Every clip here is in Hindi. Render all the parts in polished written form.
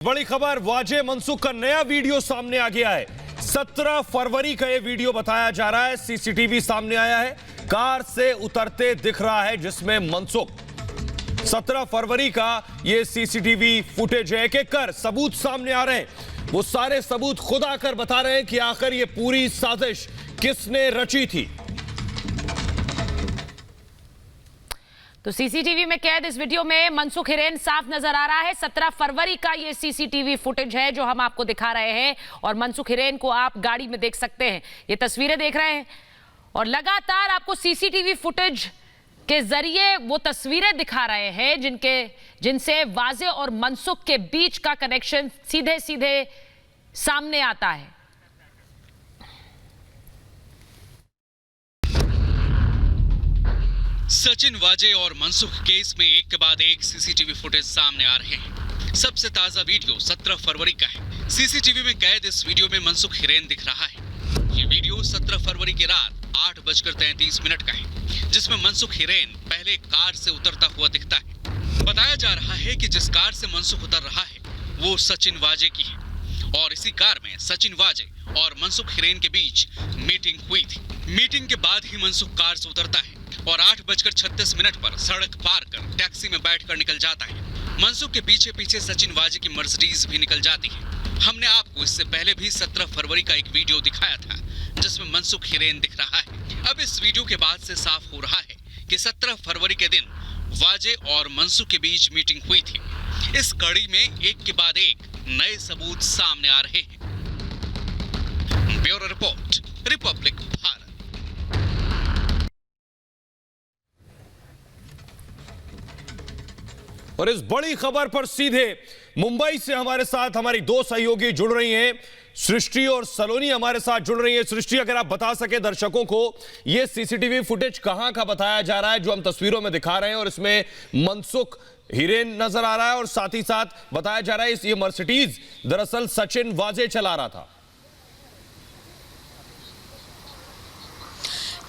बड़ी खबर, वाजे मनसुख का नया वीडियो सामने आ गया है। 17 फरवरी का यह वीडियो बताया जा रहा है। सीसीटीवी सामने आया है, कार से उतरते दिख रहा है जिसमें मनसुख। 17 फरवरी का यह सीसीटीवी फुटेज है। एक कर सबूत सामने आ रहे हैं। वो सारे सबूत खुद आकर बता रहे हैं कि आखिर यह पूरी साजिश किसने रची थी। तो सीसीटीवी में कैद इस वीडियो में मनसुख हिरेन साफ नजर आ रहा है। 17 फरवरी का ये सीसीटीवी फुटेज है जो हम आपको दिखा रहे हैं और मनसुख हिरेन को आप गाड़ी में देख सकते हैं। ये तस्वीरें देख रहे हैं और लगातार आपको सीसीटीवी फुटेज के जरिए वो तस्वीरें दिखा रहे हैं जिनसे वाजे और मनसुख के बीच का कनेक्शन सीधे सीधे सामने आता है। सचिन वाजे और मनसुख केस में एक के बाद एक सीसीटीवी फुटेज सामने आ रहे हैं। सबसे ताजा वीडियो 17 फरवरी का है। सीसीटीवी में कैद इस वीडियो में मनसुख हिरेन दिख रहा है। ये वीडियो 17 फरवरी की रात 8:33 का है, जिसमें मनसुख हिरेन पहले कार से उतरता हुआ दिखता है। बताया जा रहा है कि जिस कार से मनसुख उतर रहा है वो सचिन वाजे की है और इसी कार में सचिन वाजे और मनसुख हिरेन के बीच मीटिंग हुई थी। मीटिंग के बाद ही मनसुख कार से उतरता है और 8:36 पर सड़क पार कर टैक्सी में बैठकर निकल जाता है। मनसुख के पीछे पीछे सचिन वाजे की मर्सिडीज भी निकल जाती है। हमने आपको इससे पहले भी 17 फरवरी का एक वीडियो दिखाया था जिसमें मनसुख हिरेन दिख रहा है। अब इस वीडियो के बाद से साफ हो रहा है कि 17 फरवरी के दिन वाजे और मनसुख के बीच मीटिंग हुई थी। इस कड़ी में एक के बाद एक नए सबूत सामने आ रहे हैं। Bureau report, Republic Bharat. और इस बड़ी खबर पर सीधे मुंबई से हमारे साथ हमारी दो सहयोगी जुड़ रही हैं। सृष्टि और सलोनी हमारे साथ जुड़ रही हैं। सृष्टि, अगर आप बता सके दर्शकों को, यह सीसीटीवी फुटेज कहां का बताया जा रहा है जो हम तस्वीरों में दिखा रहे हैं, और इसमें मनसुख हिरेन नजर आ रहा है और साथ ही साथ बताया जा रहा है ये मर्सिडीज दरअसल सचिन वाजे चला रहा था।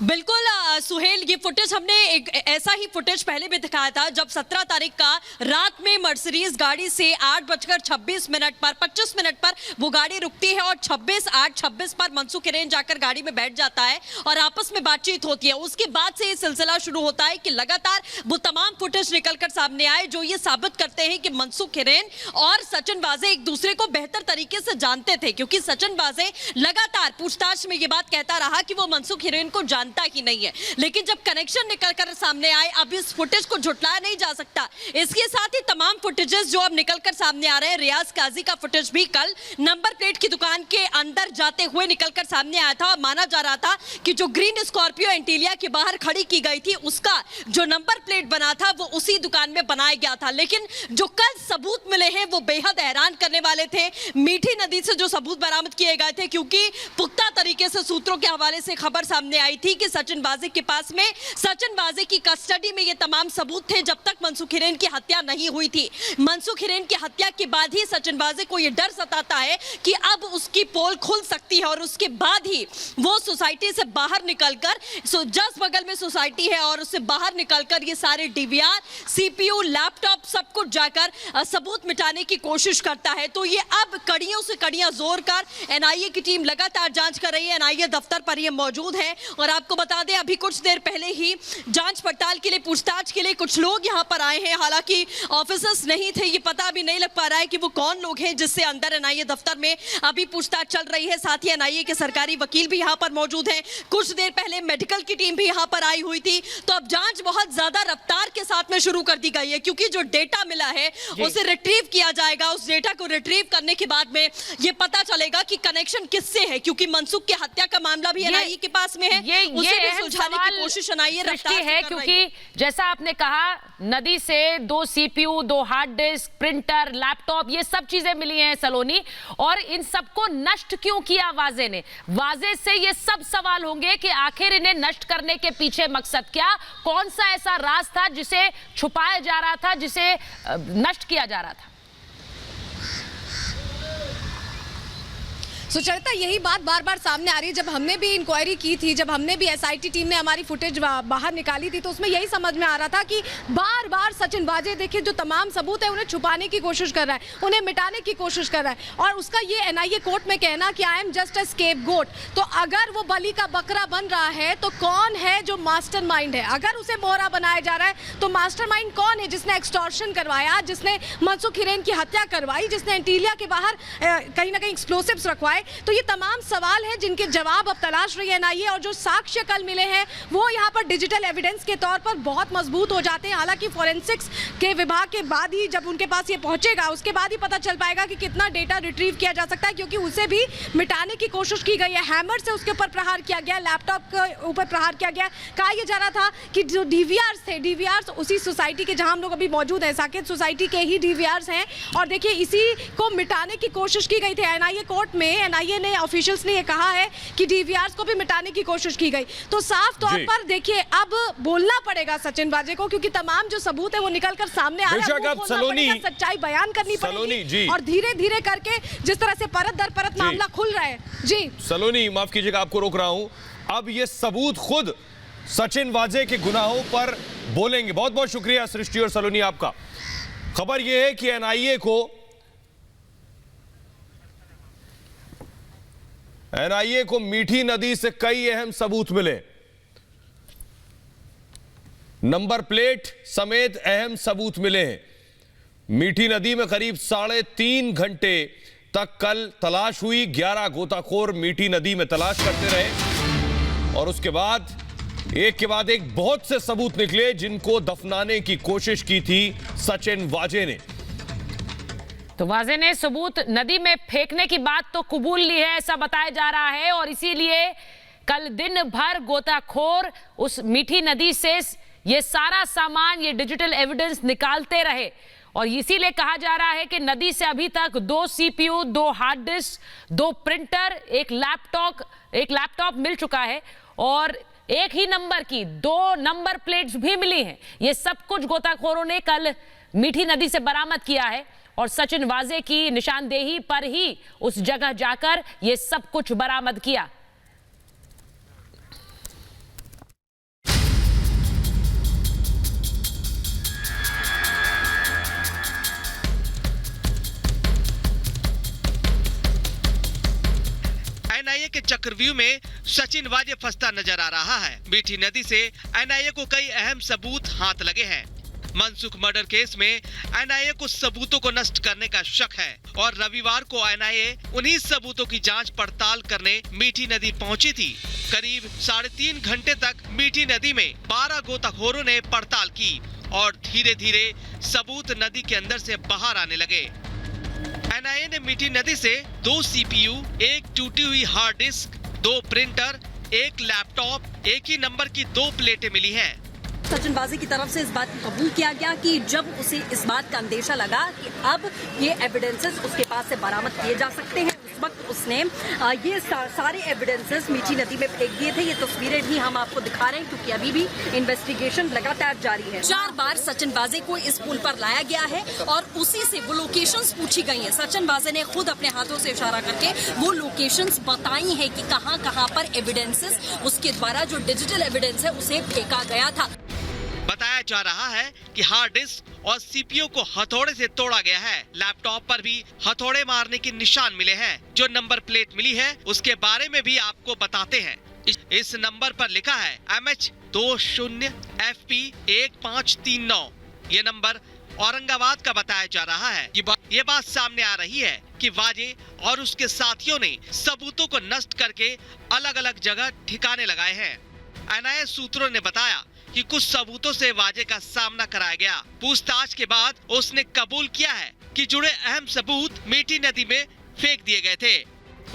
बिल्कुल सुहेल, ये फुटेज हमने एक ऐसा ही फुटेज पहले भी दिखाया था जब 17 तारीख का रात में मर्सिडीज गाड़ी से 8:26 पर 25 मिनट पर वो गाड़ी रुकती है और 8:26 पर मनसुख हिरेन जाकर गाड़ी में बैठ जाता है और आपस में बातचीत होती है। उसके बाद से ये सिलसिला शुरू होता है कि लगातार वो तमाम फुटेज निकलकर सामने आए जो ये साबित करते हैं कि मनसुख हिरेन और सचिन वाजे एक दूसरे को बेहतर तरीके से जानते थे, क्योंकि सचिन वाजे लगातार पूछताछ में ये बात कहता रहा कि वो मनसुख हिरेन को जानता ही नहीं है। लेकिन जब कनेक्शन निकलकर सामने आए, अब इस फुटेज को झुटलाया नहीं जा सकता। इसके साथ ही तमाम फुटेजेस जो अब निकलकर सामने आ रहे हैं, रियाज काजी का फुटेज भी कल नंबर प्लेट की दुकान के अंदर जाते हुए निकलकर सामने आया था और माना जा रहा था कि जो ग्रीन स्कॉर्पियो एंटीलिया के बाहर खड़ी की गई थी उसका जो नंबर प्लेट बना था वो उसी दुकान में बनाया गया था। लेकिन जो कल सबूत मिले हैं वो बेहद हैरान करने वाले थे। मीठी नदी से जो सबूत बरामद किए गए थे, क्योंकि पुख्ता तरीके से सूत्रों के हवाले से खबर सामने आई थी कि सचिन वाजे के पास में, सचिन वाजे की कस्टडी में ये तमाम सबूत थे जब तक मनसुख हिरेन की हत्या नहीं हुई थी। मनसुख हिरेन की हत्या के बाद ही सचिन वाजे को ये डर सताता है कि अब उसकी पोल खुल सकती है और उसके बाद ही वो सोसाइटी से बाहर निकलकर, जस्ट बगल में सोसाइटी है और उससे बाहर निकलकर ये सारे डीवीआर, सीपीयू, लैपटॉप सब कुछ जाकर सबूत मिटाने की कोशिश करता है। तो ये अब कड़ियों से कड़ियां जोड़ कर एनआईए की टीम लगातार जांच कर रही है। एनआईए दफ्तर पर ये मौजूद है और आपको बता दें अभी कुछ देर पहले ही जांच पड़ताल के लिए, पूछताछ के लिए कुछ लोग यहां पर आए हैं। हालांकि ऑफिसर्स नहीं थे, ये पता भी नहीं लग पा रहा है कि वो कौन लोग हैं जिससे अंदर एनआईए दफ्तर में अभी पूछताछ चल रही है। साथ ही एनआईए के सरकारी वकील भी यहां पर मौजूद हैं। कुछ देर पहले मेडिकल की टीम भी यहां पर आई हुई थी। तो अब जांच बहुत ज्यादा रफ्तार के साथ में शुरू कर दी गई है, क्योंकि जो डेटा मिला है उसे रिट्रीव किया जाएगा। उस डेटा को रिट्रीव करने के बाद में ये पता चलेगा कि कनेक्शन किससे है, क्योंकि मनसुख की हत्या का मामला भी एनआईए के पास में है। उसे भी सुलझाने की कोशिश एनआईए रफ्तार है, क्योंकि जैसा आपने कहा नदी से 2 CPU, 2 hard disk, printer, laptop, ये सब चीजें मिली हैं सलोनी। और इन सबको नष्ट क्यों किया वाजे ने? वाजे से ये सब सवाल होंगे कि आखिर इन्हें नष्ट करने के पीछे मकसद क्या, कौन सा ऐसा राज था जिसे छुपाया जा रहा था, जिसे नष्ट किया जा रहा था। सुचरिता, यही बात बार बार सामने आ रही है। जब हमने भी इंक्वायरी की थी, जब हमने भी एसआईटी टीम ने हमारी फुटेज बाहर निकाली थी, तो उसमें यही समझ में आ रहा था कि बार बार सचिन वाजे देखिए जो तमाम सबूत है उन्हें छुपाने की कोशिश कर रहा है, उन्हें मिटाने की कोशिश कर रहा है। और उसका ये एनआईए कोर्ट में कहना कि I am just a scapegoat. तो अगर वो बलि का बकरा बन रहा है तो कौन है जो मास्टरमाइंड है? अगर उसे मोहरा बनाया जा रहा है तो मास्टरमाइंड कौन है जिसने एक्सटॉर्शन करवाया, जिसने मनसुख हिरेन की हत्या करवाई, जिसने एंटीलिया के बाहर कहीं ना कहीं एक्सप्लोसिव्स रखवाए? तो ये तमाम सवाल हैं जिनके जवाब अब तलाश रही है एनआईए। और जो साक्ष्य कल मिले हैं वो यहाँ पर डिजिटल एविडेंस के तौर पर बहुत मजबूत हो जाते हैं। हालांकि फॉरेंसिक्स के विभाग के बाद ही जब उनके पास ये पहुंचेगा उसके बाद ही पता चल पाएगा कि कितना डेटा रिट्रीव किया जा सकता है, क्योंकि उसे भी मिटाने की कोशिश की गई है। हैमर से उसके ऊपर प्रहार किया गया, लैपटॉप के ऊपर प्रहार किया गया। कहा यह जा रहा था कि जो डीवीआर्स थे, डीवीआर्स उसी सोसाइटी के जहां हम लोग अभी मौजूद हैं, साकेत सोसाइटी के ही डीवीआर्स हैं। और देखिए इसी को मिटाने की कोशिश की गई थी। एनआईए कोर्ट में एनआईए ने ऑफिशियल्स ने ये कहा है कि डीवीआर्स को भी मिटाने की कोशिश की गई। तो साफ तौर पर देखिए अब बोलना पड़ेगा सचिन वाजे को, क्योंकि तमाम जो सबूत है वो निकलकर सामने आ रहा है। सच्चाई बयान करनी पड़ेगी और धीरे धीरे करके जिस तरह से परत दर परत मामला खुल रहा है। जी सलोनी, माफ कीजिएगा आपको रोक रहा हूं। अब ये सबूत खुद सचिन वाजे के गुनाहों पर बोलेंगे। बहुत बहुत शुक्रिया सृष्टि और सलोनी आपका। खबर यह है कि एनआईए को मीठी नदी से कई अहम सबूत मिले। नंबर प्लेट समेत अहम सबूत मिले हैं। मीठी नदी में करीब 3.5 घंटे तक कल तलाश हुई। 11 गोताखोर मीठी नदी में तलाश करते रहे और उसके बाद एक के बाद एक बहुत से सबूत निकले जिनको दफनाने की कोशिश की थी सचिन वाजे ने। तो वाजे ने सबूत नदी में फेंकने की बात तो कबूल ली है, ऐसा बताया जा रहा है। और इसीलिए कल दिन भर गोताखोर उस मीठी नदी से ये सारा सामान, ये डिजिटल एविडेंस निकालते रहे। और इसीलिए कहा जा रहा है कि नदी से अभी तक 2 सीपीयू, 2 हार्ड डिस्क, 2 प्रिंटर, एक लैपटॉप मिल चुका है और एक ही नंबर की 2 नंबर प्लेट्स भी मिली हैं। ये सब कुछ गोताखोरों ने कल मीठी नदी से बरामद किया है और सचिन वाजे की निशानदेही पर ही उस जगह जाकर ये सब कुछ बरामद किया। एनआईए के चक्रव्यूह में सचिन वाजे फंसता नजर आ रहा है। मीठी नदी से एनआईए को कई अहम सबूत हाथ लगे हैं। मनसुख मर्डर केस में एनआईए को सबूतों को नष्ट करने का शक है और रविवार को एनआईए उन्हीं सबूतों की जांच पड़ताल करने मीठी नदी पहुंची थी। करीब 3.5 घंटे तक मीठी नदी में 12 गोताखोरों ने पड़ताल की और धीरे धीरे सबूत नदी के अंदर से बाहर आने लगे। एनआईए ने मीठी नदी से 2 सीपीयू, एक टूटी हुई हार्ड डिस्क, 2 प्रिंटर, एक लैपटॉप, एक ही नंबर की 2 प्लेटें मिली हैं। सचिन वाजे की तरफ से इस बात को कबूल किया गया कि जब उसे इस बात का अंदेशा लगा कि अब ये एविडेंसेस उसके पास से बरामद किए जा सकते हैं, उस वक्त उसने ये सारे एविडेंसेस मीठी नदी में फेंक दिए थे। ये तस्वीरें भी हम आपको दिखा रहे हैं क्योंकि अभी भी इन्वेस्टिगेशन लगातार जारी है। 4 बार सचिन वाजे को इस पुल पर लाया गया है और उसी से वो लोकेशंस पूछी गई हैं। सचिन वाजे ने खुद अपने हाथों से इशारा करके वो लोकेशंस बताई हैं कि कहां पर एविडेंसेस, उसके द्वारा जो डिजिटल एविडेंस है उसे फेंका गया था। बताया जा रहा है कि हार्ड डिस्क और सीपीयू को हथौड़े से तोड़ा गया है। लैपटॉप पर भी हथौड़े मारने के निशान मिले हैं। जो नंबर प्लेट मिली है उसके बारे में भी आपको बताते हैं। इस नंबर पर लिखा है MH20FP1539। ये नंबर औरंगाबाद का बताया जा रहा है। ये बात सामने आ रही है कि वाजे और उसके साथियों ने सबूतों को नष्ट करके अलग अलग जगह ठिकाने लगाए हैं। एनआईए सूत्रों ने बताया कि कुछ सबूतों से वाजे का सामना कराया गया। पूछताछ के बाद उसने कबूल किया है कि जुड़े अहम सबूत मीठी नदी में फेंक दिए गए थे।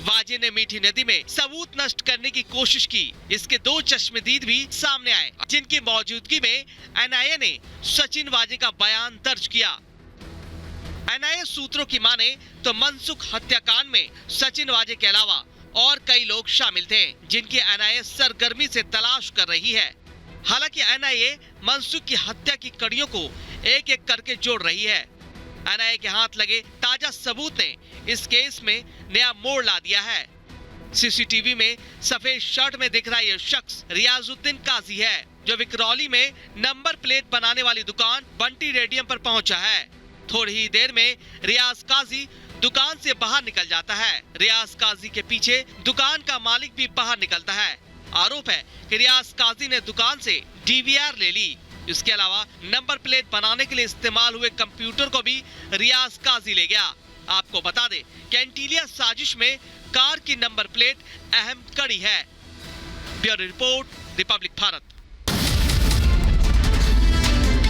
वाजे ने मीठी नदी में सबूत नष्ट करने की कोशिश की। इसके 2 चश्मदीद भी सामने आए जिनकी मौजूदगी में एनआईए ने सचिन वाजे का बयान दर्ज किया। एनआईए सूत्रों की माने तो मनसुख हत्याकांड में सचिन वाजे के अलावा और कई लोग शामिल थे जिनकी एनआईए सरगर्मी से तलाश कर रही है। हालांकि एनआईए मनसुख की हत्या की कड़ियों को एक एक करके जोड़ रही है। एनआईए के हाथ लगे ताजा सबूत ने इस केस में नया मोड़ ला दिया है। सीसीटीवी में सफेद शर्ट में दिख रहा यह शख्स रियाजुद्दीन काजी है, जो विकरौली में नंबर प्लेट बनाने वाली दुकान बंटी रेडियम पर पहुंचा है। थोड़ी ही देर में रियाज काजी दुकान से बाहर निकल जाता है। रियाज काजी के पीछे दुकान का मालिक भी बाहर निकलता है। आरोप है कि रियाज काजी ने दुकान से डीवीआर ले ली। इसके अलावा नंबर प्लेट बनाने के लिए इस्तेमाल हुए कंप्यूटर को भी रियाज काजी ले गया। आपको बता दें कि एंटीलिया साजिश में कार की नंबर प्लेट अहम कड़ी है। Bureau report, Republic Bharat.